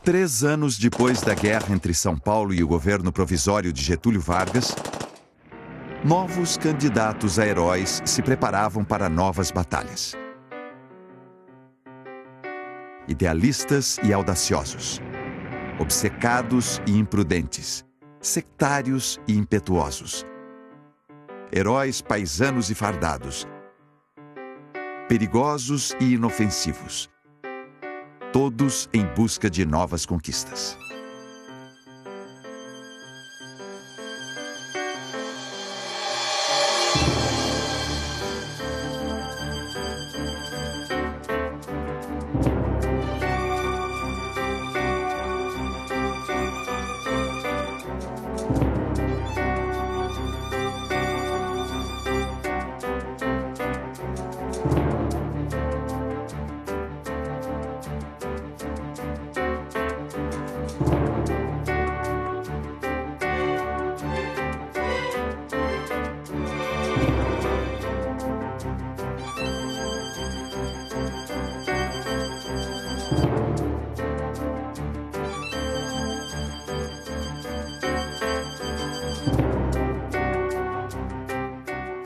Três anos depois da guerra entre São Paulo e o governo provisório de Getúlio Vargas, novos candidatos a heróis se preparavam para novas batalhas. Idealistas e audaciosos, obcecados e imprudentes, sectários e impetuosos, heróis paisanos e fardados, perigosos e inofensivos, todos em busca de novas conquistas.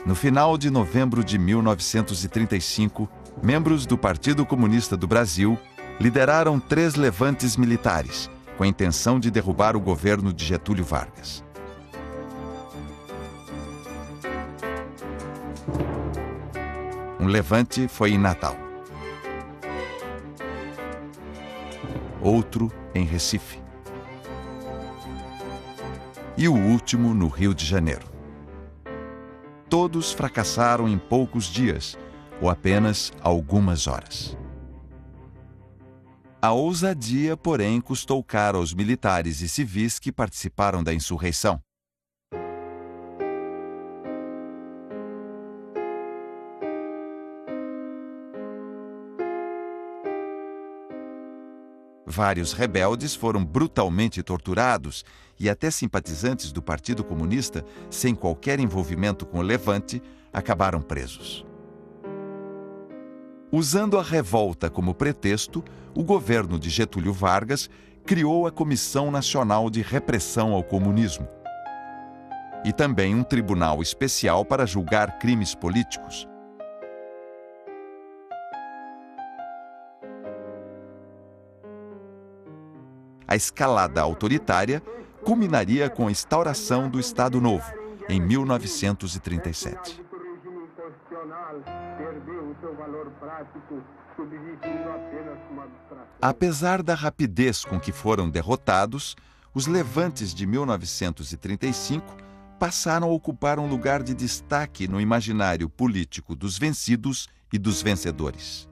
No final de novembro de 1935, membros do Partido Comunista do Brasil lideraram 3 levantes militares, com a intenção de derrubar o governo de Getúlio Vargas. Um levante foi em Natal. Outro em Recife. E o último no Rio de Janeiro. Todos fracassaram em poucos dias, ou apenas algumas horas. A ousadia, porém, custou caro aos militares e civis que participaram da insurreição. Vários rebeldes foram brutalmente torturados e até simpatizantes do Partido Comunista, sem qualquer envolvimento com o levante, acabaram presos. Usando a revolta como pretexto, o governo de Getúlio Vargas criou a Comissão Nacional de Repressão ao Comunismo e também um tribunal especial para julgar crimes políticos. A escalada autoritária culminaria com a instauração do Estado Novo, em 1937. Apesar da rapidez com que foram derrotados, os levantes de 1935 passaram a ocupar um lugar de destaque no imaginário político dos vencidos e dos vencedores.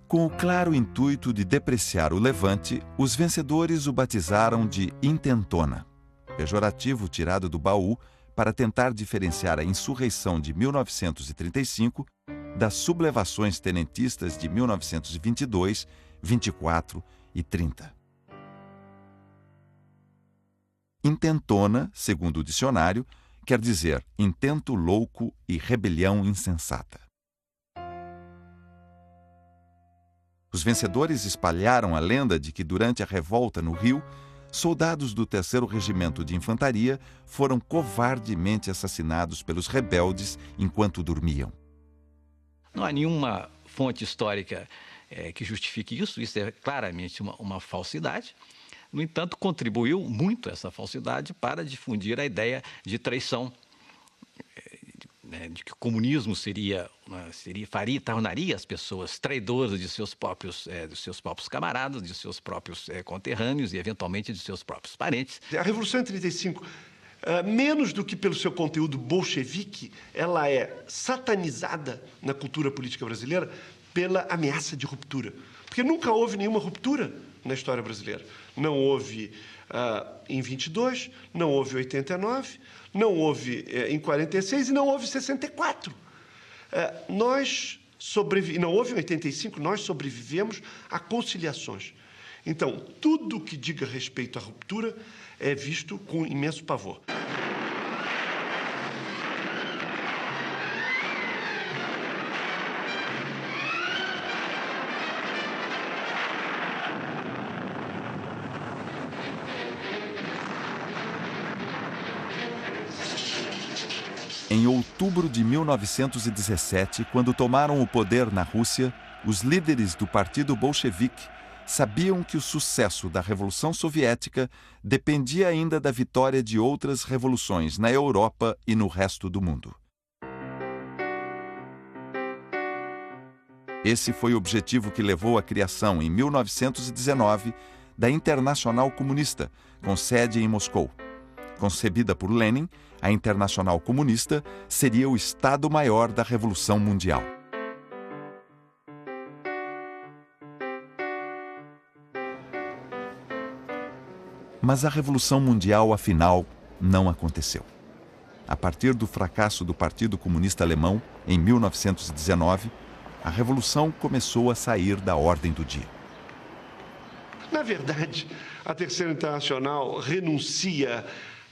Com o claro intuito de depreciar o levante, os vencedores o batizaram de intentona, pejorativo tirado do baú para tentar diferenciar a insurreição de 1935 das sublevações tenentistas de 1922, 24 e 30. Intentona, segundo o dicionário, quer dizer intento louco e rebelião insensata. Os vencedores espalharam a lenda de que durante a revolta no Rio, soldados do 3º Regimento de Infantaria foram covardemente assassinados pelos rebeldes enquanto dormiam. Não há nenhuma fonte histórica que justifique isso é claramente uma falsidade. No entanto, contribuiu muito essa falsidade para difundir a ideia de traição, de que o comunismo tornaria as pessoas traidoras de seus próprios camaradas, de seus próprios conterrâneos e, eventualmente, de seus próprios parentes. A Revolução de 35, menos do que pelo seu conteúdo bolchevique, ela é satanizada na cultura política brasileira pela ameaça de ruptura. Porque nunca houve nenhuma ruptura na história brasileira. Não houve em 22, não houve em 89, não houve em 46 e não houve em 64. Não houve em 85, nós sobrevivemos a conciliações. Então, tudo que diga respeito à ruptura é visto com imenso pavor. Em outubro de 1917, quando tomaram o poder na Rússia, os líderes do Partido Bolchevique sabiam que o sucesso da Revolução Soviética dependia ainda da vitória de outras revoluções na Europa e no resto do mundo. Esse foi o objetivo que levou à criação, em 1919, da Internacional Comunista, com sede em Moscou. Concebida por Lenin, a Internacional Comunista seria o Estado-Maior da Revolução Mundial. Mas a Revolução Mundial, afinal, não aconteceu. A partir do fracasso do Partido Comunista Alemão, em 1919, a Revolução começou a sair da ordem do dia. Na verdade, a Terceira Internacional renuncia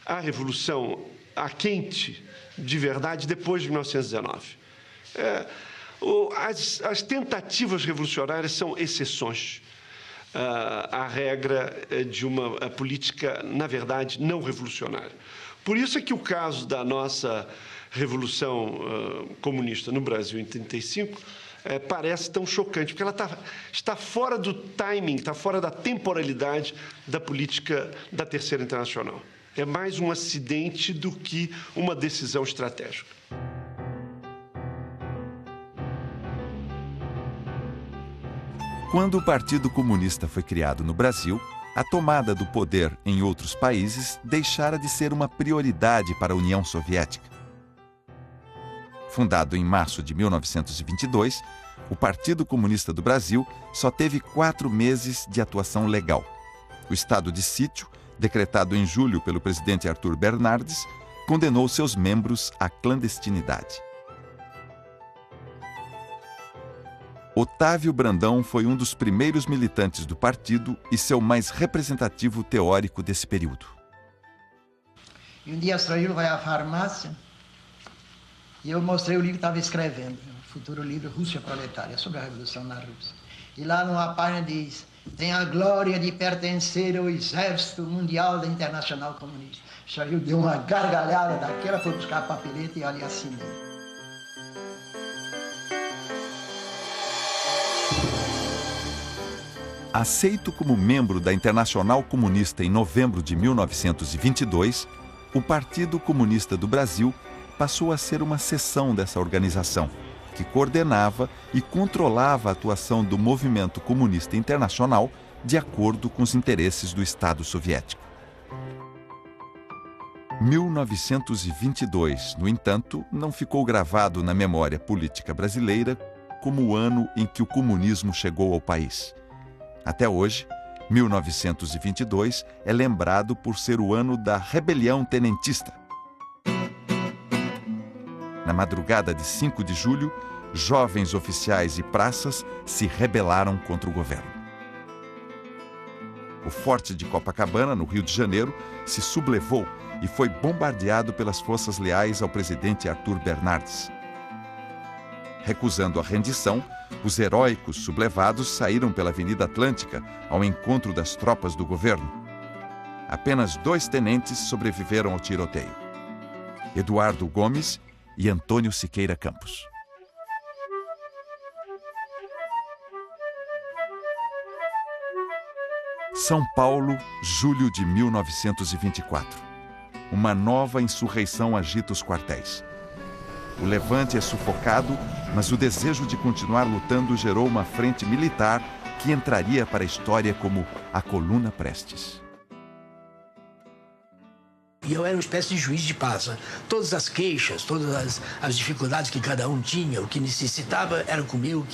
à Revolução a quente, de verdade, depois de 1919. As tentativas revolucionárias são exceções à regra de uma política, na verdade, não revolucionária. Por isso é que o caso da nossa Revolução Comunista no Brasil em 1935 parece tão chocante, porque ela está fora do timing, está fora da temporalidade da política da Terceira Internacional. É mais um acidente do que uma decisão estratégica. Quando o Partido Comunista foi criado no Brasil, a tomada do poder em outros países deixara de ser uma prioridade para a União Soviética. Fundado em março de 1922, o Partido Comunista do Brasil só teve 4 meses de atuação legal. O estado de sítio, decretado em julho pelo presidente Arthur Bernardes, condenou seus membros à clandestinidade. Otávio Brandão foi um dos primeiros militantes do partido e seu mais representativo teórico desse período. E um dia o estrangeiro vai à farmácia e eu mostrei o livro que estava escrevendo, o futuro livro Rússia Proletária, sobre a Revolução na Rússia. E lá numa página diz: tem a glória de pertencer ao Exército Mundial da Internacional Comunista. O estrangeiro deu uma gargalhada daquela, foi buscar a papeleta e ali assinei. Aceito como membro da Internacional Comunista em novembro de 1922, o Partido Comunista do Brasil passou a ser uma seção dessa organização, que coordenava e controlava a atuação do movimento comunista internacional de acordo com os interesses do Estado soviético. 1922, no entanto, não ficou gravado na memória política brasileira como o ano em que o comunismo chegou ao país. Até hoje, 1922 é lembrado por ser o ano da rebelião tenentista. Na madrugada de 5 de julho, jovens oficiais e praças se rebelaram contra o governo. O forte de Copacabana, no Rio de Janeiro, se sublevou e foi bombardeado pelas forças leais ao presidente Arthur Bernardes. Recusando a rendição, os heróicos sublevados saíram pela Avenida Atlântica ao encontro das tropas do governo. Apenas 2 tenentes sobreviveram ao tiroteio: Eduardo Gomes e Antônio Siqueira Campos. São Paulo, julho de 1924. Uma nova insurreição agita os quartéis. O levante é sufocado, mas o desejo de continuar lutando gerou uma frente militar que entraria para a história como a Coluna Prestes. E eu era uma espécie de juiz de paz, né? Todas as queixas, todas as dificuldades que cada um tinha, o que necessitava, era comigo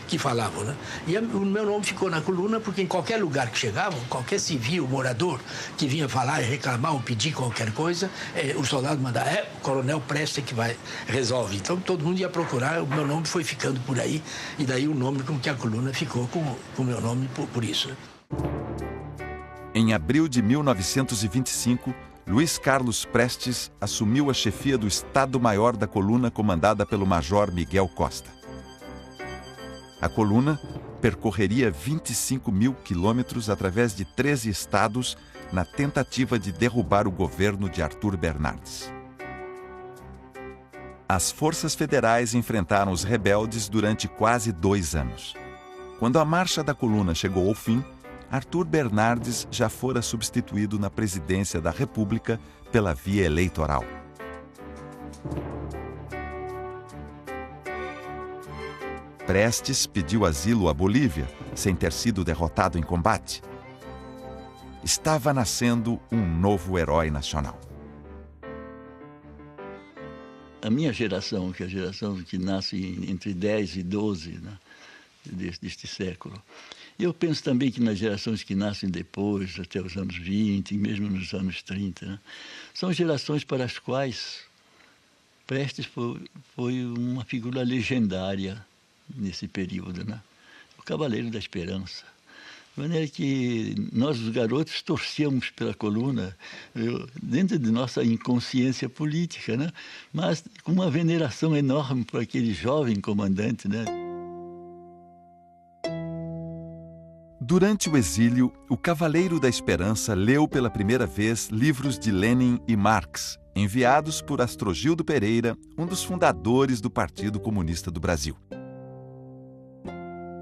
que falavam, né? E o meu nome ficou na coluna porque em qualquer lugar que chegavam, qualquer civil, morador que vinha falar, reclamar ou pedir qualquer coisa, o soldado mandava, o coronel Prestes que resolve. Então todo mundo ia procurar, o meu nome foi ficando por aí, e daí o nome com que a coluna ficou com o meu nome por isso, né? Em abril de 1925, Luiz Carlos Prestes assumiu a chefia do Estado-Maior da coluna comandada pelo Major Miguel Costa. A coluna percorreria 25 mil quilômetros através de 13 estados na tentativa de derrubar o governo de Arthur Bernardes. As forças federais enfrentaram os rebeldes durante quase 2 anos. Quando a marcha da coluna chegou ao fim, Arthur Bernardes já fora substituído na presidência da República pela via eleitoral. Prestes pediu asilo à Bolívia, sem ter sido derrotado em combate. Estava nascendo um novo herói nacional. A minha geração, que é a geração que nasce entre 10 e 12, né, deste século, eu penso também que nas gerações que nascem depois, até os anos 20, e mesmo nos anos 30, né, são gerações para as quais Prestes foi uma figura legendária nesse período, né? O Cavaleiro da Esperança. De maneira que nós, os garotos, torcíamos pela coluna, dentro de nossa inconsciência política, né? Mas com uma veneração enorme por aquele jovem comandante, né? Durante o exílio, o Cavaleiro da Esperança leu pela primeira vez livros de Lenin e Marx, enviados por Astrogildo Pereira, um dos fundadores do Partido Comunista do Brasil.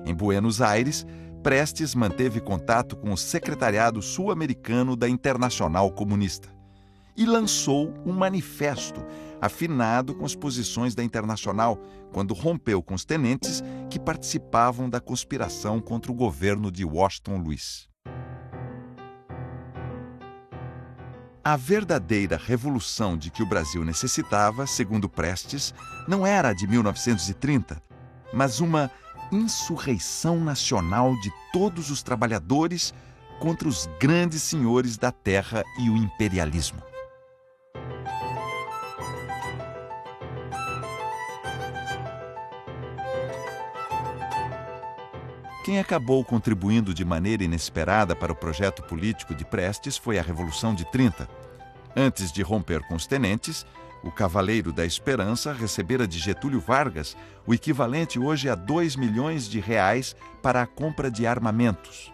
Em Buenos Aires, Prestes manteve contato com o secretariado sul-americano da Internacional Comunista e lançou um manifesto afinado com as posições da Internacional quando rompeu com os tenentes que participavam da conspiração contra o governo de Washington Luiz. A verdadeira revolução de que o Brasil necessitava, segundo Prestes, não era a de 1930, mas uma insurreição nacional de todos os trabalhadores contra os grandes senhores da terra e o imperialismo. Quem acabou contribuindo de maneira inesperada para o projeto político de Prestes foi a Revolução de 30. Antes de romper com os tenentes, o Cavaleiro da Esperança recebera de Getúlio Vargas o equivalente hoje a 2 milhões de reais para a compra de armamentos.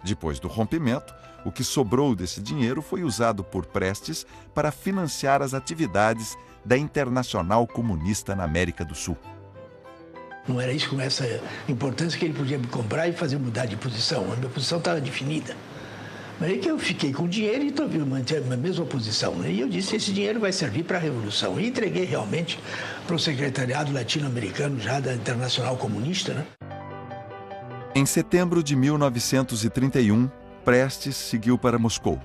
Depois do rompimento, o que sobrou desse dinheiro foi usado por Prestes para financiar as atividades da Internacional Comunista na América do Sul. Não era isso com essa importância que ele podia me comprar e fazer mudar de posição. A minha posição estava definida. Mas aí que eu fiquei com o dinheiro e mantive a mesma posição, né? E eu disse, esse dinheiro vai servir para a Revolução. E entreguei realmente para o secretariado latino-americano já da Internacional Comunista, né? Em setembro de 1931, Prestes seguiu para Moscou.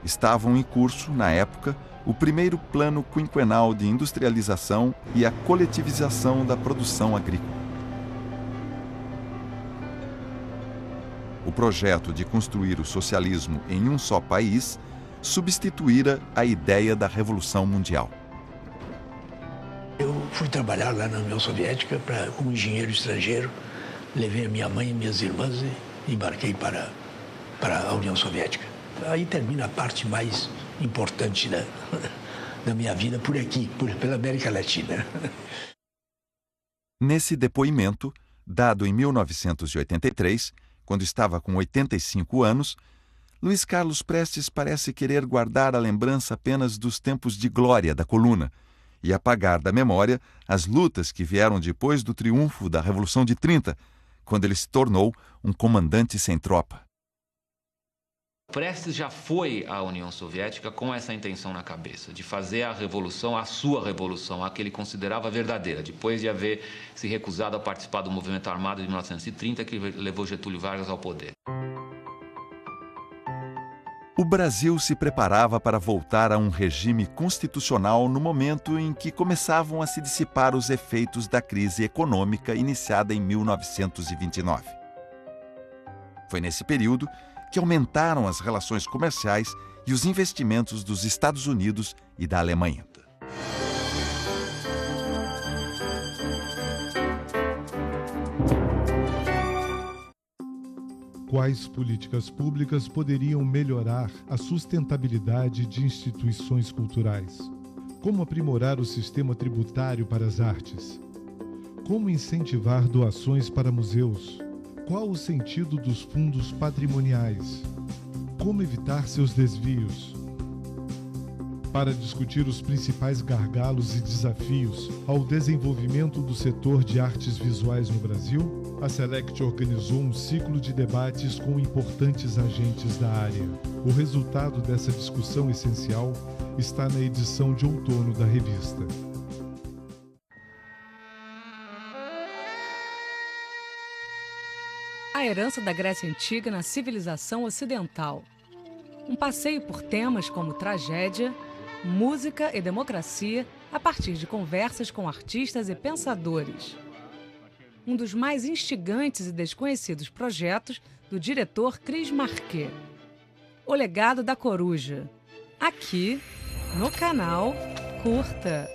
Estavam em curso, na época, o primeiro plano quinquenal de industrialização e a coletivização da produção agrícola. O projeto de construir o socialismo em um só país substituíra a ideia da Revolução Mundial. Eu fui trabalhar lá na União Soviética como engenheiro estrangeiro, levei a minha mãe e minhas irmãs e embarquei para a União Soviética. Aí termina a parte mais importante da minha vida por aqui, pela América Latina. Nesse depoimento, dado em 1983, quando estava com 85 anos, Luiz Carlos Prestes parece querer guardar a lembrança apenas dos tempos de glória da coluna e apagar da memória as lutas que vieram depois do triunfo da Revolução de 30, quando ele se tornou um comandante sem tropa. Prestes já foi à União Soviética com essa intenção na cabeça, de fazer a revolução, a sua revolução, a que ele considerava verdadeira, depois de haver se recusado a participar do movimento armado de 1930 que levou Getúlio Vargas ao poder. O Brasil se preparava para voltar a um regime constitucional no momento em que começavam a se dissipar os efeitos da crise econômica iniciada em 1929. Foi nesse período que aumentaram as relações comerciais e os investimentos dos Estados Unidos e da Alemanha. Quais políticas públicas poderiam melhorar a sustentabilidade de instituições culturais? Como aprimorar o sistema tributário para as artes? Como incentivar doações para museus? Qual o sentido dos fundos patrimoniais? Como evitar seus desvios? Para discutir os principais gargalos e desafios ao desenvolvimento do setor de artes visuais no Brasil, a Select organizou um ciclo de debates com importantes agentes da área. O resultado dessa discussão essencial está na edição de outono da revista. A herança da Grécia Antiga na civilização ocidental. Um passeio por temas como tragédia, música e democracia a partir de conversas com artistas e pensadores. Um dos mais instigantes e desconhecidos projetos do diretor Cris Marquet. O Legado da Coruja. Aqui, no canal Curta.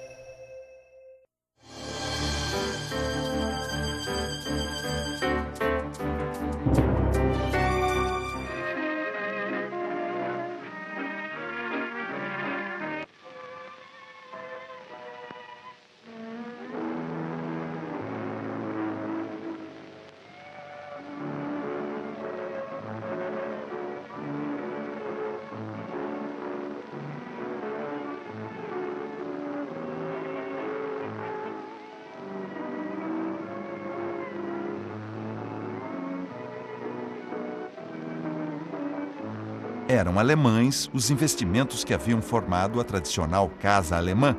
Eram alemães os investimentos que haviam formado a tradicional Casa Alemã,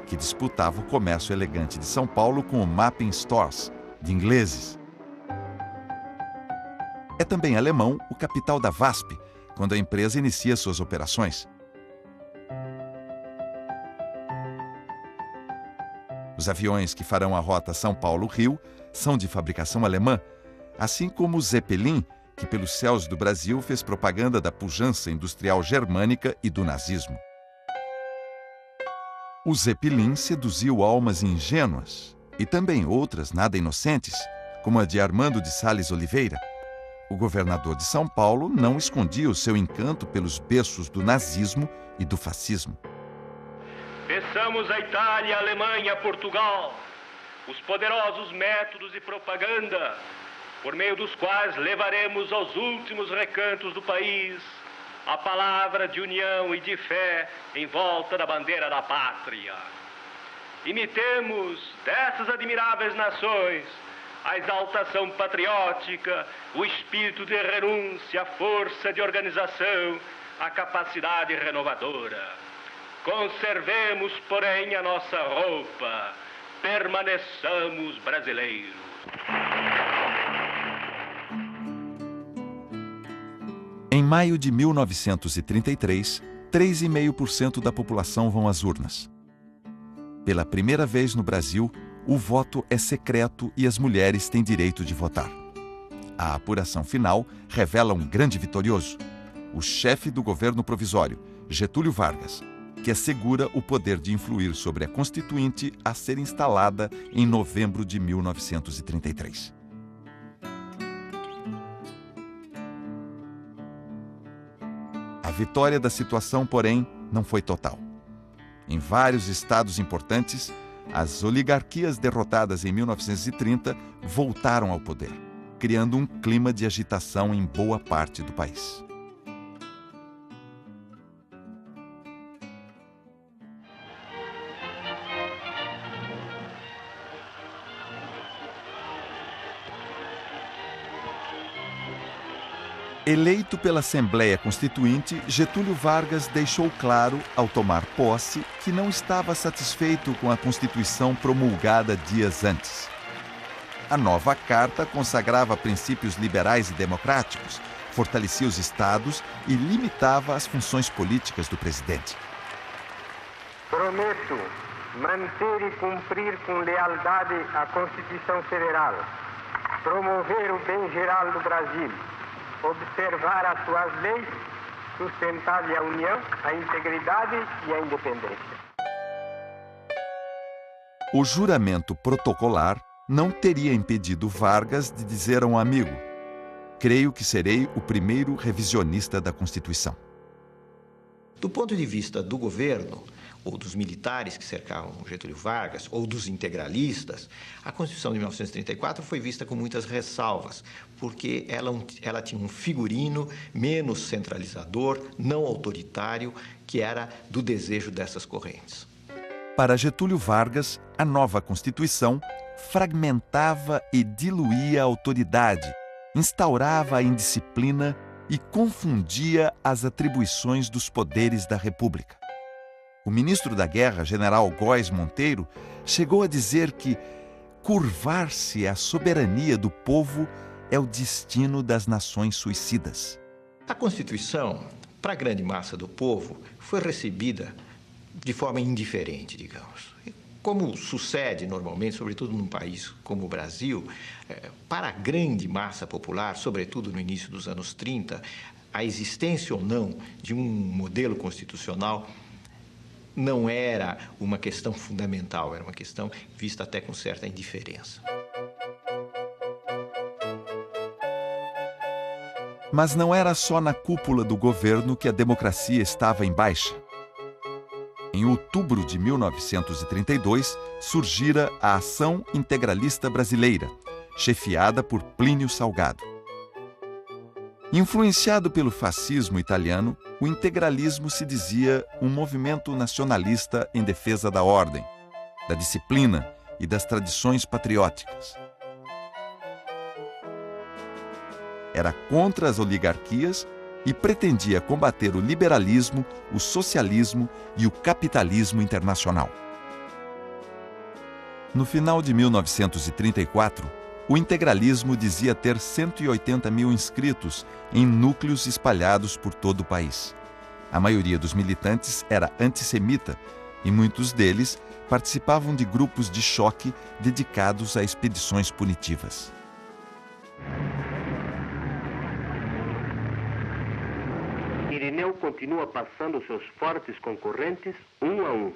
que disputava o comércio elegante de São Paulo com o Mappin Stores, de ingleses. É também alemão o capital da VASP, quando a empresa inicia suas operações. Os aviões que farão a rota São Paulo-Rio são de fabricação alemã, assim como o Zeppelin, que pelos céus do Brasil fez propaganda da pujança industrial germânica e do nazismo. O Zeppelin seduziu almas ingênuas e também outras nada inocentes, como a de Armando de Sales Oliveira. O governador de São Paulo não escondia o seu encanto pelos berços do nazismo e do fascismo. Peçamos à Itália, à Alemanha, a Portugal, os poderosos métodos de propaganda por meio dos quais levaremos aos últimos recantos do país a palavra de união e de fé em volta da bandeira da pátria. Imitemos dessas admiráveis nações a exaltação patriótica, o espírito de renúncia, a força de organização, a capacidade renovadora. Conservemos, porém, a nossa roupa, permaneçamos brasileiros. Em maio de 1933, 3,5% da população vão às urnas. Pela primeira vez no Brasil, o voto é secreto e as mulheres têm direito de votar. A apuração final revela um grande vitorioso, o chefe do governo provisório, Getúlio Vargas, que assegura o poder de influir sobre a Constituinte a ser instalada em novembro de 1933. A vitória da situação, porém, não foi total. Em vários estados importantes, as oligarquias derrotadas em 1930 voltaram ao poder, criando um clima de agitação em boa parte do país. Eleito pela Assembleia Constituinte, Getúlio Vargas deixou claro, ao tomar posse, que não estava satisfeito com a Constituição promulgada dias antes. A nova carta consagrava princípios liberais e democráticos, fortalecia os estados e limitava as funções políticas do presidente. Prometo manter e cumprir com lealdade a Constituição Federal, promover o bem geral do Brasil, observar as suas leis, sustentar-lhe a união, a integridade e a independência. O juramento protocolar não teria impedido Vargas de dizer a um amigo: creio que serei o primeiro revisionista da Constituição. Do ponto de vista do governo, ou dos militares que cercavam Getúlio Vargas, ou dos integralistas, a Constituição de 1934 foi vista com muitas ressalvas, porque ela tinha um figurino menos centralizador, não autoritário, que era do desejo dessas correntes. Para Getúlio Vargas, a nova Constituição fragmentava e diluía a autoridade, instaurava a indisciplina e confundia as atribuições dos poderes da República. O ministro da Guerra, general Góes Monteiro, chegou a dizer que curvar-se à soberania do povo é o destino das nações suicidas. A Constituição, para a grande massa do povo, foi recebida de forma indiferente, digamos. Como sucede normalmente, sobretudo num país como o Brasil, para a grande massa popular, sobretudo no início dos anos 30, a existência ou não de um modelo constitucional não era uma questão fundamental, era uma questão vista até com certa indiferença. Mas não era só na cúpula do governo que a democracia estava em baixa. Em outubro de 1932, surgira a Ação Integralista Brasileira, chefiada por Plínio Salgado. Influenciado pelo fascismo italiano, o integralismo se dizia um movimento nacionalista em defesa da ordem, da disciplina e das tradições patrióticas. Era contra as oligarquias e pretendia combater o liberalismo, o socialismo e o capitalismo internacional. No final de 1934, o integralismo dizia ter 180 mil inscritos em núcleos espalhados por todo o país. A maioria dos militantes era antissemita e muitos deles participavam de grupos de choque dedicados a expedições punitivas. Irineu continua passando seus fortes concorrentes um a um.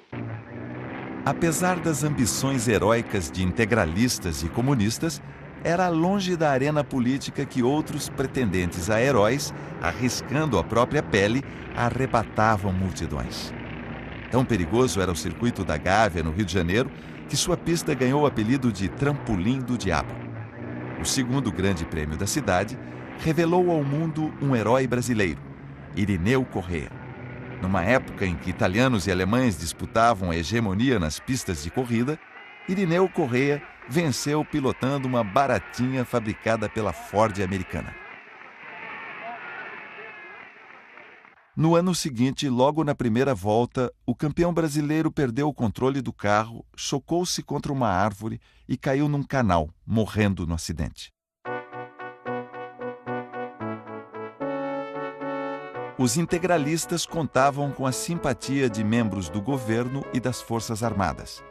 Apesar das ambições heróicas de integralistas e comunistas, era longe da arena política que outros pretendentes a heróis, arriscando a própria pele, arrebatavam multidões. Tão perigoso era o circuito da Gávea, no Rio de Janeiro, que sua pista ganhou o apelido de Trampolim do Diabo. O segundo grande prêmio da cidade revelou ao mundo um herói brasileiro, Irineu Corrêa. Numa época em que italianos e alemães disputavam a hegemonia nas pistas de corrida, Irineu Corrêa venceu pilotando uma baratinha fabricada pela Ford americana. No ano seguinte, logo na primeira volta, o campeão brasileiro perdeu o controle do carro, chocou-se contra uma árvore e caiu num canal, morrendo no acidente. Os integralistas contavam com a simpatia de membros do governo e das Forças Armadas.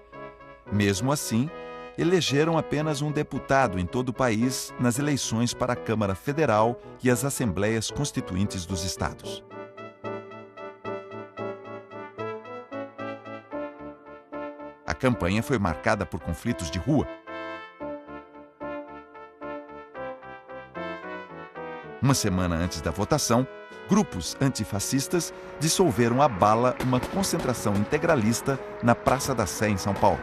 Mesmo assim, elegeram apenas um deputado em todo o país nas eleições para a Câmara Federal e as Assembleias Constituintes dos Estados. A campanha foi marcada por conflitos de rua. Uma semana antes da votação, grupos antifascistas dissolveram à bala uma concentração integralista na Praça da Sé, em São Paulo.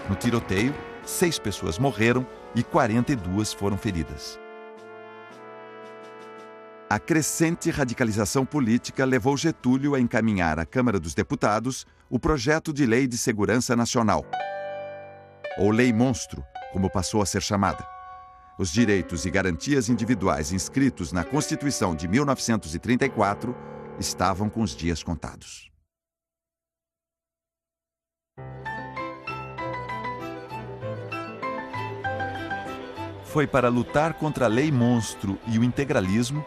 No tiroteio, 6 pessoas morreram e 42 foram feridas. A crescente radicalização política levou Getúlio a encaminhar à Câmara dos Deputados o projeto de Lei de Segurança Nacional, ou Lei Monstro, como passou a ser chamada. Os direitos e garantias individuais inscritos na Constituição de 1934 estavam com os dias contados. Foi para lutar contra a lei monstro e o integralismo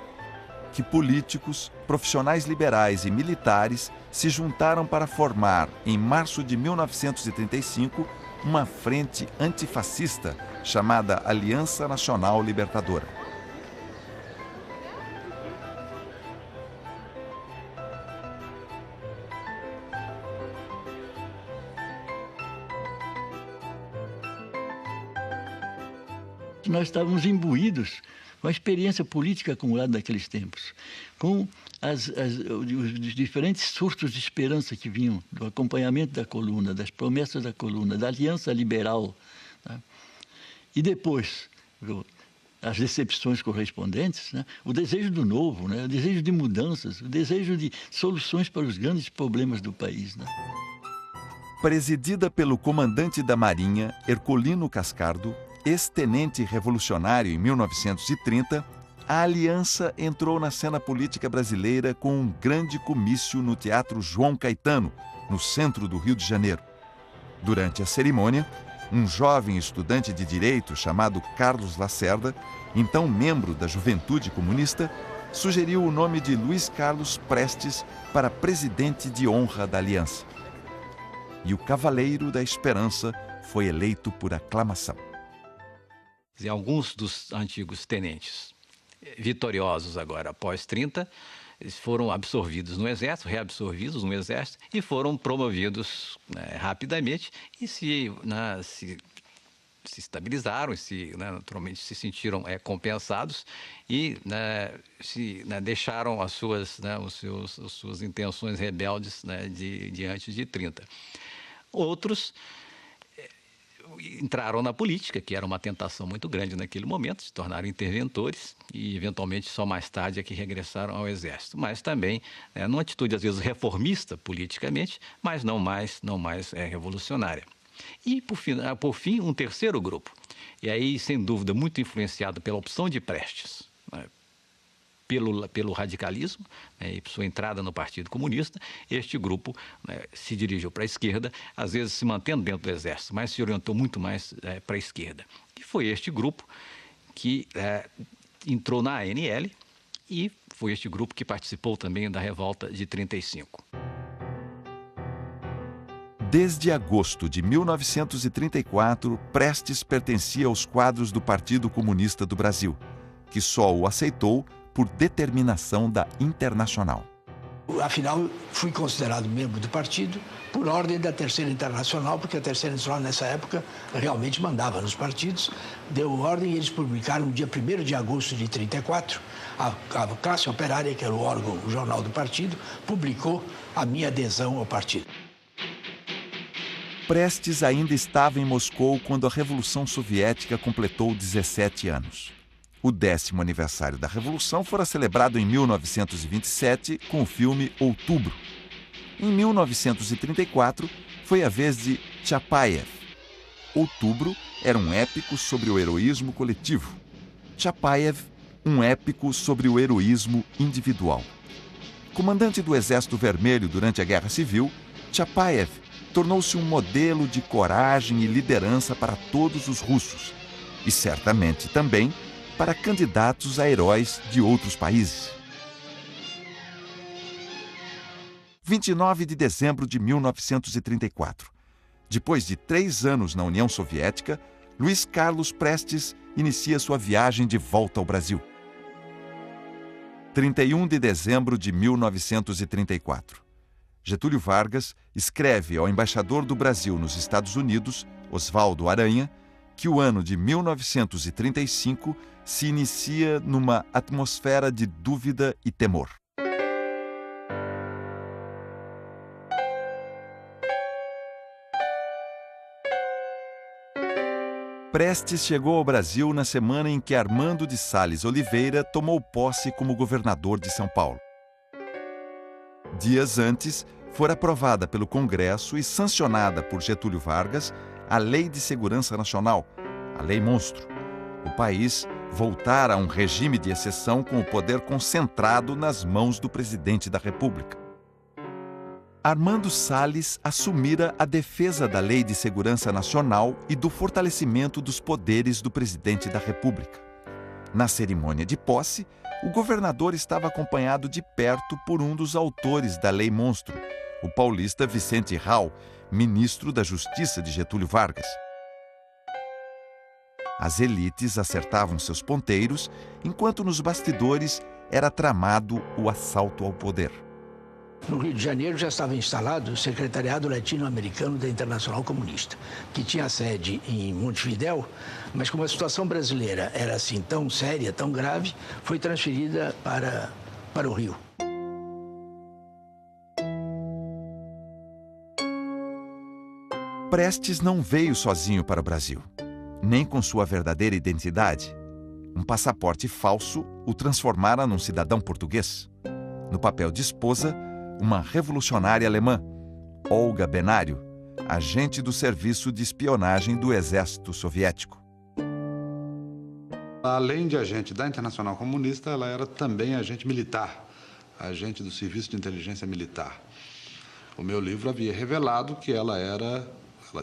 que políticos, profissionais liberais e militares se juntaram para formar, em março de 1935, uma frente antifascista chamada Aliança Nacional Libertadora. Nós estávamos imbuídos com a experiência política acumulada naqueles tempos, com os diferentes surtos de esperança que vinham do acompanhamento da coluna, das promessas da coluna, da aliança liberal. Tá? E depois, as decepções correspondentes, né? O desejo do novo, né? O desejo de mudanças, o desejo de soluções para os grandes problemas do país. Né? Presidida pelo comandante da Marinha, Ercolino Cascardo, ex-tenente revolucionário em 1930, a Aliança entrou na cena política brasileira com um grande comício no Teatro João Caetano, no centro do Rio de Janeiro. Durante a cerimônia, um jovem estudante de direito chamado Carlos Lacerda, então membro da Juventude Comunista, sugeriu o nome de Luiz Carlos Prestes para presidente de honra da Aliança. E o Cavaleiro da Esperança foi eleito por aclamação. Alguns dos antigos tenentes vitoriosos agora, após 30, eles foram absorvidos no Exército, reabsorvidos no Exército e foram promovidos rapidamente e se estabilizaram, naturalmente se sentiram compensados e deixaram as suas intenções rebeldes de antes de 30. Outros entraram na política, que era uma tentação muito grande naquele momento, se tornaram interventores e, eventualmente, só mais tarde é que regressaram ao Exército. Mas também, numa atitude, às vezes, reformista politicamente, mas não mais revolucionária. E, por fim, um terceiro grupo, e aí, sem dúvida, muito influenciado pela opção de Prestes, pelo radicalismo, e sua entrada no Partido Comunista, este grupo se dirigiu para a esquerda, às vezes se mantendo dentro do Exército, mas se orientou muito mais para a esquerda. E foi este grupo que entrou na ANL e foi este grupo que participou também da revolta de 35. Desde agosto de 1934, Prestes pertencia aos quadros do Partido Comunista do Brasil, que só o aceitou por determinação da Internacional. Afinal, fui considerado membro do partido por ordem da Terceira Internacional, porque a Terceira Internacional, nessa época, realmente mandava nos partidos. Deu ordem e eles publicaram no dia 1º de agosto de 34, a classe operária, que era o órgão, o jornal do partido, publicou a minha adesão ao partido. Prestes ainda estava em Moscou quando a Revolução Soviética completou 17 anos. O 10º aniversário da Revolução fora celebrado em 1927 com o filme Outubro. Em 1934, foi a vez de Chapayev. Outubro era um épico sobre o heroísmo coletivo. Chapayev, um épico sobre o heroísmo individual. Comandante do Exército Vermelho durante a Guerra Civil, Chapayev tornou-se um modelo de coragem e liderança para todos os russos e, certamente, também para candidatos a heróis de outros países. 29 de dezembro de 1934. Depois de 3 anos na União Soviética, Luiz Carlos Prestes inicia sua viagem de volta ao Brasil. 31 de dezembro de 1934. Getúlio Vargas escreve ao embaixador do Brasil nos Estados Unidos, Oswaldo Aranha, que o ano de 1935 se inicia numa atmosfera de dúvida e temor. Prestes chegou ao Brasil na semana em que Armando de Sales Oliveira tomou posse como governador de São Paulo. Dias antes, fora aprovada pelo Congresso e sancionada por Getúlio Vargas a Lei de Segurança Nacional, a Lei Monstro, O país voltara a um regime de exceção com o poder concentrado nas mãos do presidente da República. Armando Salles assumira a defesa da Lei de Segurança Nacional e do fortalecimento dos poderes do presidente da República. Na cerimônia de posse, o governador estava acompanhado de perto por um dos autores da Lei Monstro, o paulista Vicente Rau, ministro da Justiça de Getúlio Vargas. As elites acertavam seus ponteiros, enquanto nos bastidores era tramado o assalto ao poder. No Rio de Janeiro já estava instalado o Secretariado Latino-Americano da Internacional Comunista, que tinha sede em Montevidéu, mas como a situação brasileira era assim tão séria, tão grave, foi transferida para o Rio. Prestes não veio sozinho para o Brasil, nem com sua verdadeira identidade. Um passaporte falso o transformara num cidadão português. No papel de esposa, uma revolucionária alemã, Olga Benário, agente do serviço de espionagem do exército soviético. Além de agente da Internacional Comunista, ela era também agente militar, agente do Serviço de Inteligência Militar. O meu livro havia revelado que ela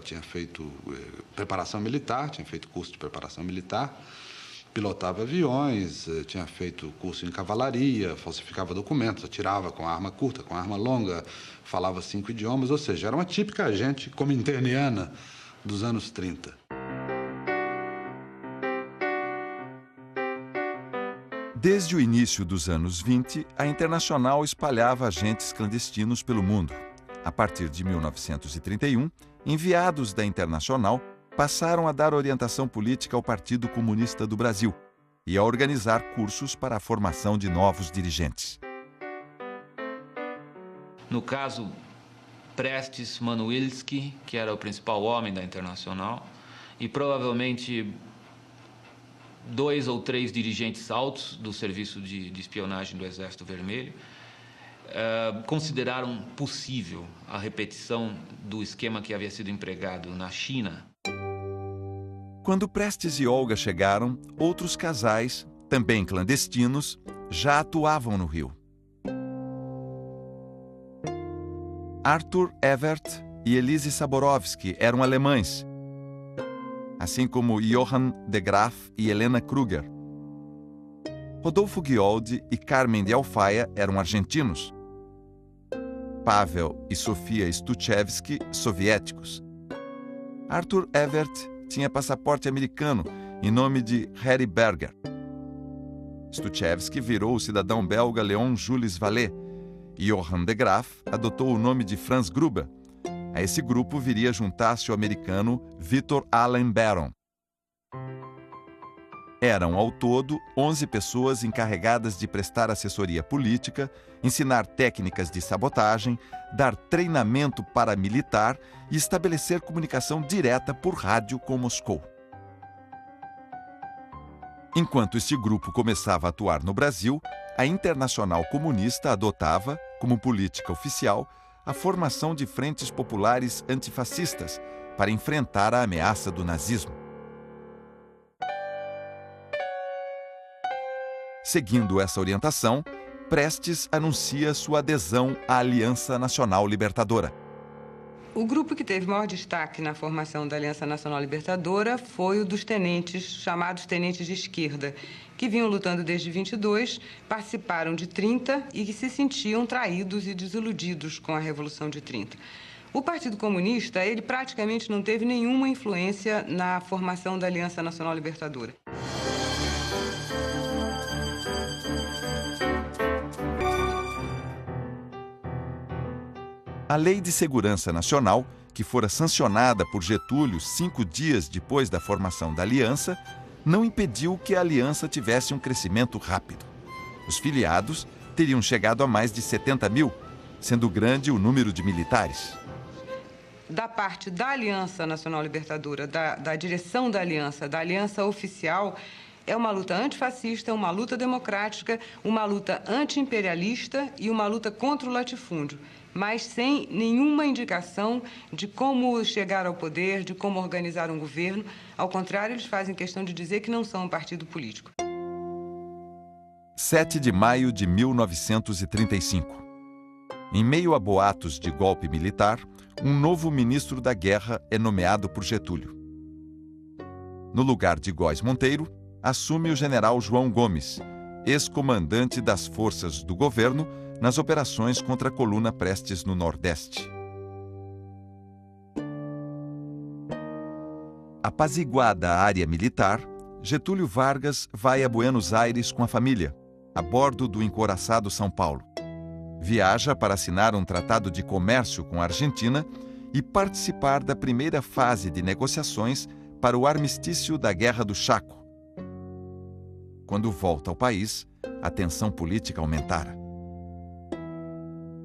tinha feito preparação militar, tinha feito curso de preparação militar, pilotava aviões, tinha feito curso em cavalaria, falsificava documentos, atirava com arma curta, com arma longa, falava 5 idiomas, ou seja, era uma típica agente cominterniana dos anos 30. Desde o início dos anos 20, a Internacional espalhava agentes clandestinos pelo mundo. A partir de 1931, enviados da Internacional passaram a dar orientação política ao Partido Comunista do Brasil e a organizar cursos para a formação de novos dirigentes. No caso, Prestes Manuilski, que era o principal homem da Internacional, e provavelmente 2 ou 3 dirigentes altos do Serviço de Espionagem do Exército Vermelho, consideraram possível a repetição do esquema que havia sido empregado na China. Quando Prestes e Olga chegaram, outros casais, também clandestinos, já atuavam no Rio. Arthur Evert e Elise Saborowski eram alemães, assim como Johann de Graaf e Helena Kruger. Rodolfo Guioldi e Carmen de Alfaia eram argentinos. Pavel e Sofia Stuchevsky, soviéticos. Arthur Evert tinha passaporte americano em nome de Harry Berger. Stuchevsky virou o cidadão belga Leon Jules Vallée e Johann de Graaf adotou o nome de Franz Gruber. A esse grupo viria juntar-se o americano Victor Allen Barron. Eram, ao todo, 11 pessoas encarregadas de prestar assessoria política, ensinar técnicas de sabotagem, dar treinamento paramilitar e estabelecer comunicação direta por rádio com Moscou. Enquanto este grupo começava a atuar no Brasil, a Internacional Comunista adotava, como política oficial, a formação de frentes populares antifascistas para enfrentar a ameaça do nazismo. Seguindo essa orientação, Prestes anuncia sua adesão à Aliança Nacional Libertadora. O grupo que teve maior destaque na formação da Aliança Nacional Libertadora foi o dos tenentes, chamados tenentes de esquerda, que vinham lutando desde 22, participaram de 30 e que se sentiam traídos e desiludidos com a Revolução de 30. O Partido Comunista, ele praticamente não teve nenhuma influência na formação da Aliança Nacional Libertadora. A Lei de Segurança Nacional, que fora sancionada por Getúlio 5 dias depois da formação da aliança, não impediu que a aliança tivesse um crescimento rápido. Os filiados teriam chegado a mais de 70 mil, sendo grande o número de militares. Da parte da Aliança Nacional Libertadora, da direção da Aliança oficial, é uma luta antifascista, uma luta democrática, uma luta anti-imperialista e uma luta contra o latifúndio, mas sem nenhuma indicação de como chegar ao poder, de como organizar um governo. Ao contrário, eles fazem questão de dizer que não são um partido político. 7 de maio de 1935. Em meio a boatos de golpe militar, um novo ministro da Guerra é nomeado por Getúlio. No lugar de Góes Monteiro, assume o general João Gomes, ex-comandante das forças do governo nas operações contra a coluna Prestes no Nordeste. Apaziguada a área militar, Getúlio Vargas vai a Buenos Aires com a família, a bordo do encouraçado São Paulo. Viaja para assinar um tratado de comércio com a Argentina e participar da primeira fase de negociações para o armistício da Guerra do Chaco. Quando volta ao país, a tensão política aumentara.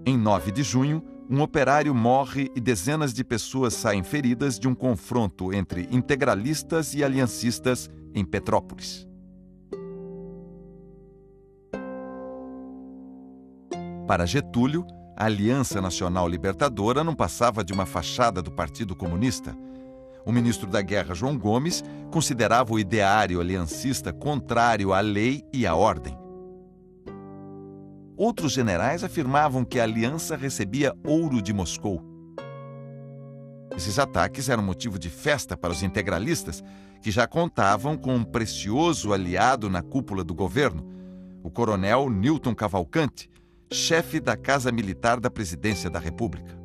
Em 9 de junho, um operário morre e dezenas de pessoas saem feridas de um confronto entre integralistas e aliancistas em Petrópolis. Para Getúlio, a Aliança Nacional Libertadora não passava de uma fachada do Partido Comunista. O ministro da Guerra, João Gomes, considerava o ideário aliancista contrário à lei e à ordem. Outros generais afirmavam que a aliança recebia ouro de Moscou. Esses ataques eram motivo de festa para os integralistas, que já contavam com um precioso aliado na cúpula do governo, o coronel Newton Cavalcante, chefe da Casa Militar da Presidência da República.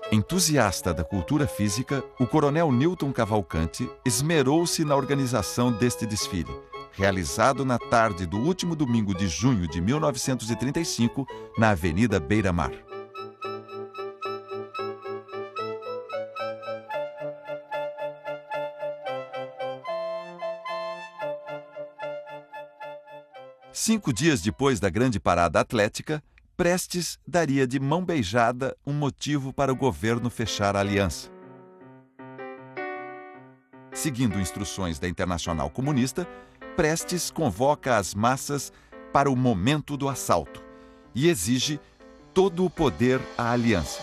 Entusiasta da cultura física, o coronel Newton Cavalcante esmerou-se na organização deste desfile, realizado na tarde do último domingo de junho de 1935, na Avenida Beira-Mar. Cinco dias depois da grande parada atlética, Prestes daria de mão beijada um motivo para o governo fechar a aliança. Seguindo instruções da Internacional Comunista, Prestes convoca as massas para o momento do assalto e exige todo o poder à aliança.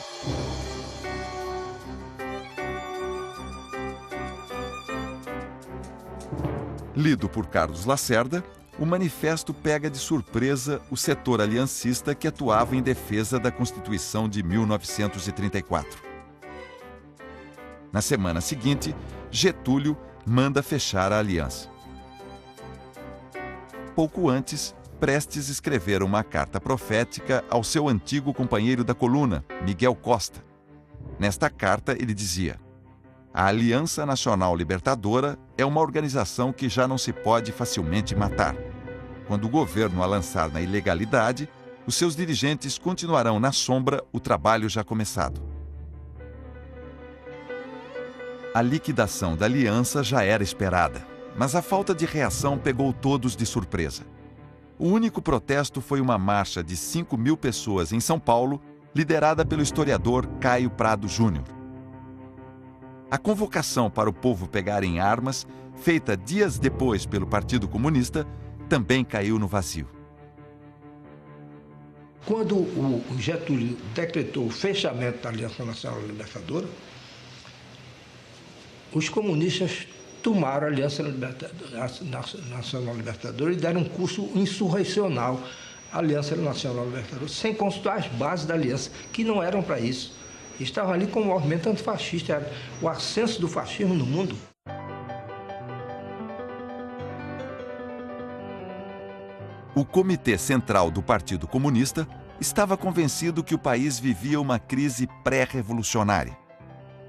Lido por Carlos Lacerda, o manifesto pega de surpresa o setor aliancista que atuava em defesa da Constituição de 1934. Na semana seguinte, Getúlio manda fechar a aliança. Pouco antes, Prestes escrevera uma carta profética ao seu antigo companheiro da coluna, Miguel Costa. Nesta carta, ele dizia: "A Aliança Nacional Libertadora é uma organização que já não se pode facilmente matar. Quando o governo a lançar na ilegalidade, os seus dirigentes continuarão na sombra o trabalho já começado." A liquidação da aliança já era esperada, mas a falta de reação pegou todos de surpresa. O único protesto foi uma marcha de 5.000 pessoas em São Paulo, liderada pelo historiador Caio Prado Júnior. A convocação para o povo pegar em armas, feita dias depois pelo Partido Comunista, também caiu no vazio. Quando o Getúlio decretou o fechamento da Aliança Nacional Libertadora, os comunistas tomaram a Aliança Nacional Libertadora e deram um curso insurrecional à Aliança Nacional Libertadora, sem consultar as bases da aliança, que não eram para isso. Estavam ali como um movimento antifascista, era o ascenso do fascismo no mundo. O Comitê Central do Partido Comunista estava convencido que o país vivia uma crise pré-revolucionária.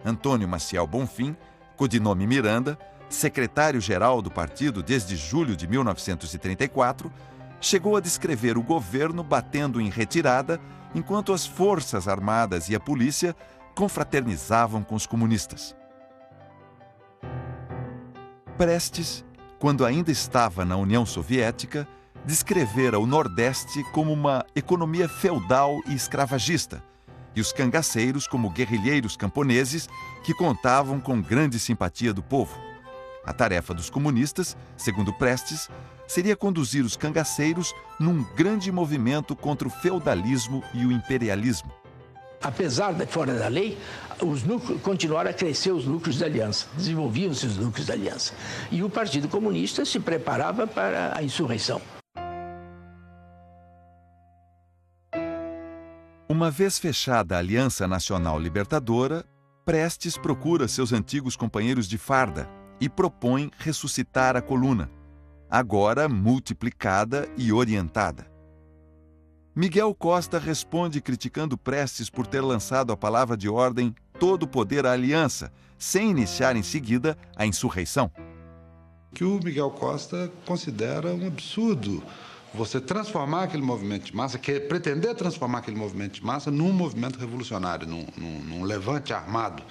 Antônio Maciel Bonfim, codinome Miranda, secretário-geral do partido desde julho de 1934, chegou a descrever o governo batendo em retirada enquanto as forças armadas e a polícia confraternizavam com os comunistas. Prestes, quando ainda estava na União Soviética, descrevera o Nordeste como uma economia feudal e escravagista, e os cangaceiros como guerrilheiros camponeses que contavam com grande simpatia do povo. A tarefa dos comunistas, segundo Prestes, seria conduzir os cangaceiros num grande movimento contra o feudalismo e o imperialismo. Apesar de fora da lei, os núcleos continuaram a crescer, os núcleos de aliança, desenvolviam-se os núcleos de aliança. E o Partido Comunista se preparava para a insurreição. Uma vez fechada a Aliança Nacional Libertadora, Prestes procura seus antigos companheiros de farda e propõe ressuscitar a coluna, agora multiplicada e orientada. Miguel Costa responde criticando Prestes por ter lançado a palavra de ordem "todo o poder à aliança", sem iniciar em seguida a insurreição. Que o Miguel Costa considera um absurdo você transformar aquele movimento de massa, pretender transformar aquele movimento de massa num movimento revolucionário, num levante armado.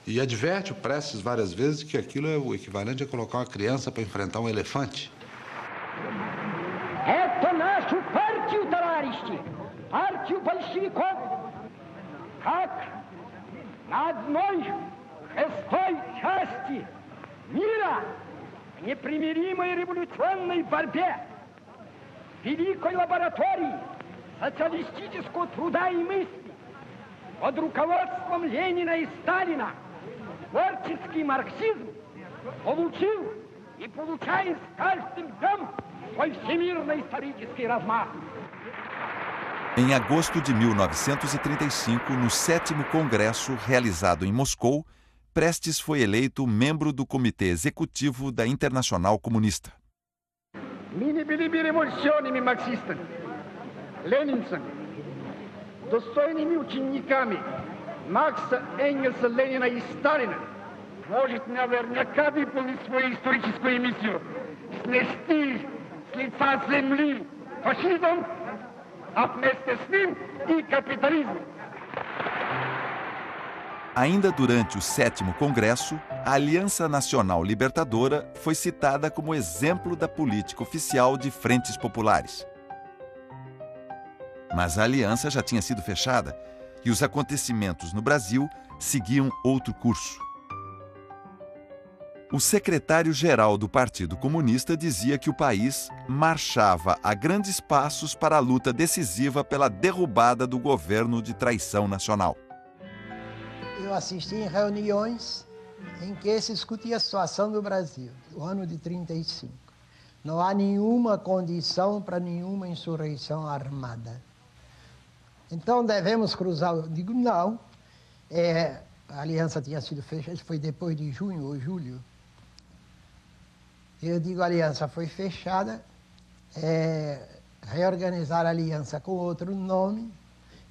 E adverte o Prestes várias vezes que aquilo é o equivalente a colocar uma criança para enfrentar um elefante. Это нашу партию, товарищи, партию большевиков, как на одной шестой части мира в непримиримой революционной борьбе, великой лаборатории социалистического труда и мысли под руководством Ленина и Сталина творческий марксизм получил и получает с каждым днем свой всемирно-исторический размах. Em agosto de 1935, no 7º Congresso realizado em Moscou, Prestes foi eleito membro do Comitê Executivo da Internacional Comunista. Мы не были бы революционными марксистами, ленинцами, достойными учениками Маркса, Энгельса, Ленина и Сталина. Может, наверняка выполнить свою историческую миссию, снести с лица земли фашизм, а вместе с ним и капитализм. Ainda durante o 7º Congresso, a Aliança Nacional Libertadora foi citada como exemplo da política oficial de frentes populares. Mas a aliança já tinha sido fechada e os acontecimentos no Brasil seguiam outro curso. O secretário-geral do Partido Comunista dizia que o país marchava a grandes passos para a luta decisiva pela derrubada do governo de traição nacional. Eu assisti em reuniões em que se discutia a situação do Brasil, o ano de 35. Não há nenhuma condição para nenhuma insurreição armada. Então devemos cruzar. Eu digo, não. A aliança tinha sido fechada, foi depois de junho ou julho. Eu digo, a aliança foi fechada, reorganizar a aliança com outro nome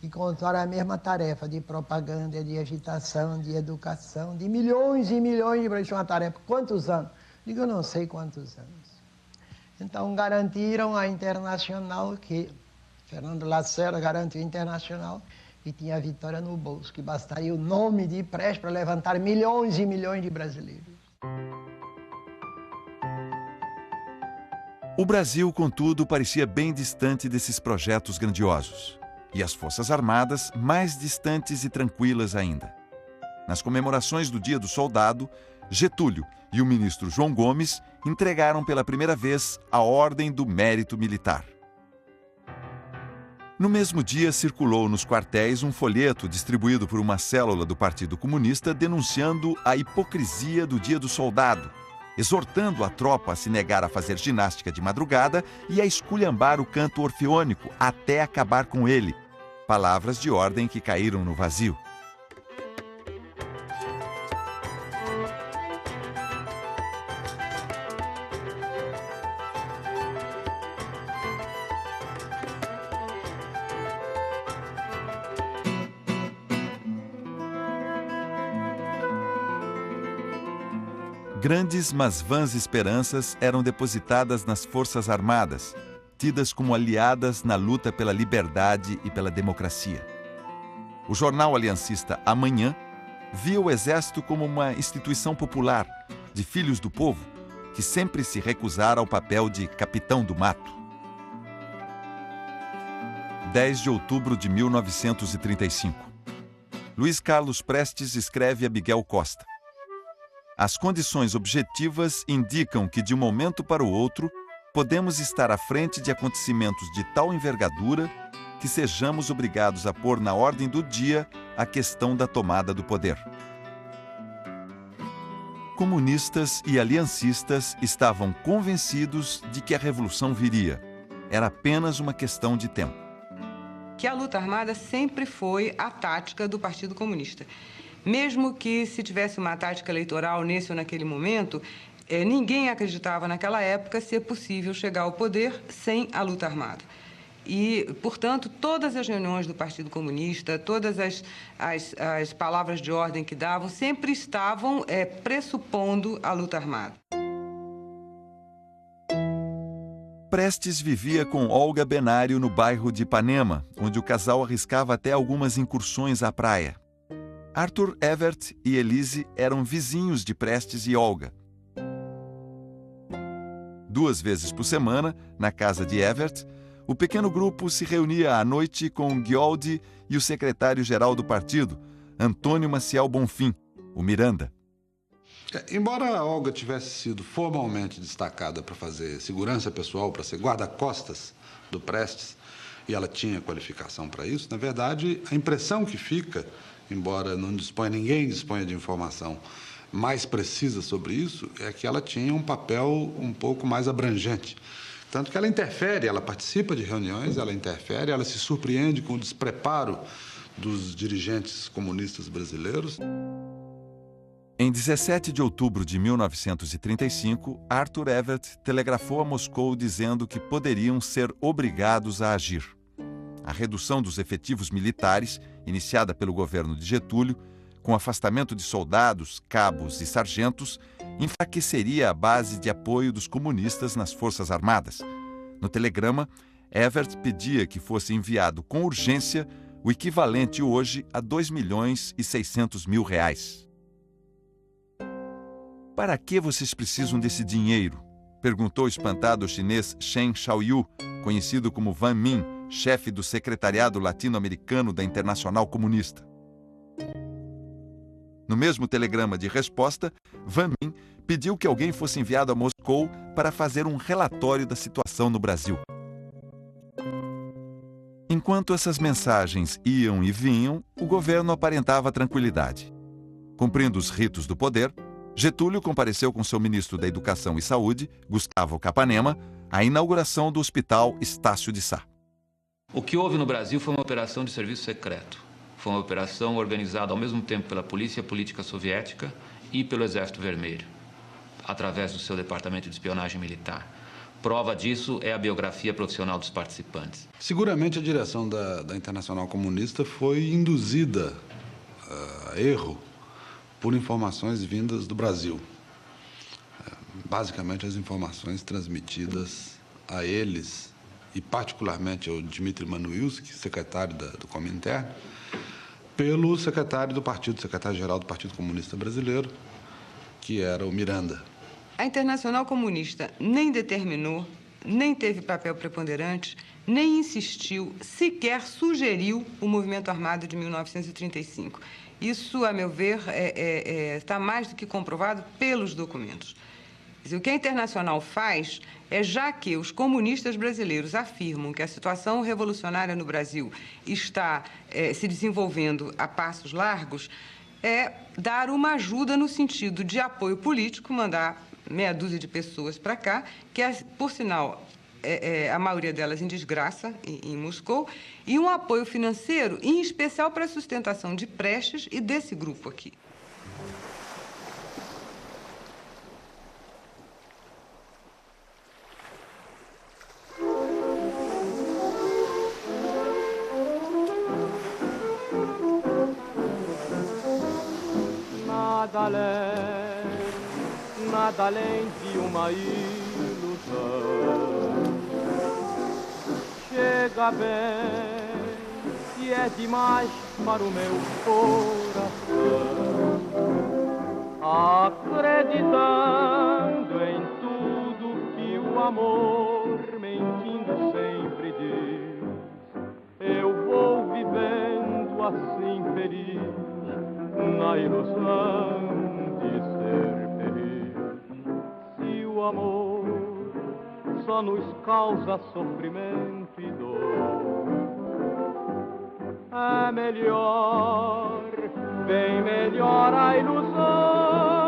e contar a mesma tarefa de propaganda, de agitação, de educação, de milhões e milhões de brasileiros. Isso é uma tarefa. Quantos anos? Digo, eu não sei quantos anos. Então garantiram a Internacional, que Fernando Lacerda garantiu a Internacional e tinha a vitória no bolso, que bastaria o nome de Prestes para levantar milhões e milhões de brasileiros. O Brasil, contudo, parecia bem distante desses projetos grandiosos. E as Forças Armadas mais distantes e tranquilas ainda. Nas comemorações do Dia do Soldado, Getúlio e o ministro João Gomes entregaram pela primeira vez a Ordem do Mérito Militar. No mesmo dia, circulou nos quartéis um folheto distribuído por uma célula do Partido Comunista denunciando a hipocrisia do Dia do Soldado, exortando a tropa a se negar a fazer ginástica de madrugada e a esculhambar o canto orfeônico até acabar com ele. Palavras de ordem que caíram no vazio. Grandes mas vãs esperanças eram depositadas nas Forças Armadas, tidas como aliadas na luta pela liberdade e pela democracia. O jornal aliancista Amanhã via o Exército como uma instituição popular, de filhos do povo, que sempre se recusara ao papel de capitão do mato. 10 de outubro de 1935. Luiz Carlos Prestes escreve a Miguel Costa: as condições objetivas indicam que, de um momento para o outro, podemos estar à frente de acontecimentos de tal envergadura que sejamos obrigados a pôr na ordem do dia a questão da tomada do poder. Comunistas e aliancistas estavam convencidos de que a revolução viria. Era apenas uma questão de tempo. Que a luta armada sempre foi a tática do Partido Comunista. Mesmo que se tivesse uma tática eleitoral nesse ou naquele momento, ninguém acreditava naquela época ser possível chegar ao poder sem a luta armada. E, portanto, todas as reuniões do Partido Comunista, todas as palavras de ordem que davam, sempre estavam pressupondo a luta armada. Prestes vivia com Olga Benário no bairro de Ipanema, onde o casal arriscava até algumas incursões à praia. Arthur Evert e Elise eram vizinhos de Prestes e Olga. 2 vezes por semana, na casa de Evert, o pequeno grupo se reunia à noite com Guioldi e o secretário-geral do partido, Antônio Maciel Bonfim, o Miranda. Embora a Olga tivesse sido formalmente destacada para fazer segurança pessoal, para ser guarda-costas do Prestes, e ela tinha qualificação para isso, na verdade, a impressão que fica, embora ninguém disponha de informação mais precisa sobre isso, é que ela tinha um papel um pouco mais abrangente. Tanto que ela interfere, ela participa de reuniões, ela interfere, ela se surpreende com o despreparo dos dirigentes comunistas brasileiros. Em 17 de outubro de 1935, Arthur Evert telegrafou a Moscou dizendo que poderiam ser obrigados a agir. A redução dos efetivos militares, iniciada pelo governo de Getúlio, com afastamento de soldados, cabos e sargentos, enfraqueceria a base de apoio dos comunistas nas Forças Armadas. No telegrama, Evert pedia que fosse enviado com urgência o equivalente hoje a R$2.600.000. Para que vocês precisam desse dinheiro? Perguntou espantado o chinês Shen Xiaoyu, conhecido como Van Min, chefe do secretariado latino-americano da Internacional Comunista. No mesmo telegrama de resposta, Van Min pediu que alguém fosse enviado a Moscou para fazer um relatório da situação no Brasil. Enquanto essas mensagens iam e vinham, o governo aparentava tranquilidade. Cumprindo os ritos do poder, Getúlio compareceu com seu ministro da Educação e Saúde, Gustavo Capanema, à inauguração do Hospital Estácio de Sá. O que houve no Brasil foi uma operação de serviço secreto. Foi uma operação organizada ao mesmo tempo pela Polícia Política Soviética e pelo Exército Vermelho, através do seu Departamento de Espionagem Militar. Prova disso é a biografia profissional dos participantes. Seguramente a direção da Internacional Comunista foi induzida a erro por informações vindas do Brasil. Basicamente, as informações transmitidas a eles, e particularmente ao Dmitry Manuilsky, secretário do Comintern, pelo secretário do partido, secretário-geral do Partido Comunista Brasileiro, que era o Miranda. A Internacional Comunista nem determinou, nem teve papel preponderante, nem insistiu, sequer sugeriu o movimento armado de 1935. Isso, a meu ver, está mais do que comprovado pelos documentos. O que a Internacional faz é, já que os comunistas brasileiros afirmam que a situação revolucionária no Brasil está se desenvolvendo a passos largos, é dar uma ajuda no sentido de apoio político, mandar meia dúzia de pessoas para cá, que, por sinal, a maioria delas em desgraça, em Moscou, e um apoio financeiro, em especial para a sustentação de Prestes e desse grupo aqui. Nada além de uma ilusão. Chega bem, e é demais para o meu coração. Acreditando em tudo que o amor, mentindo sempre diz, eu vou vivendo assim feliz. amor só nos causa sofrimento e dor. É melhor, bem melhor a ilusão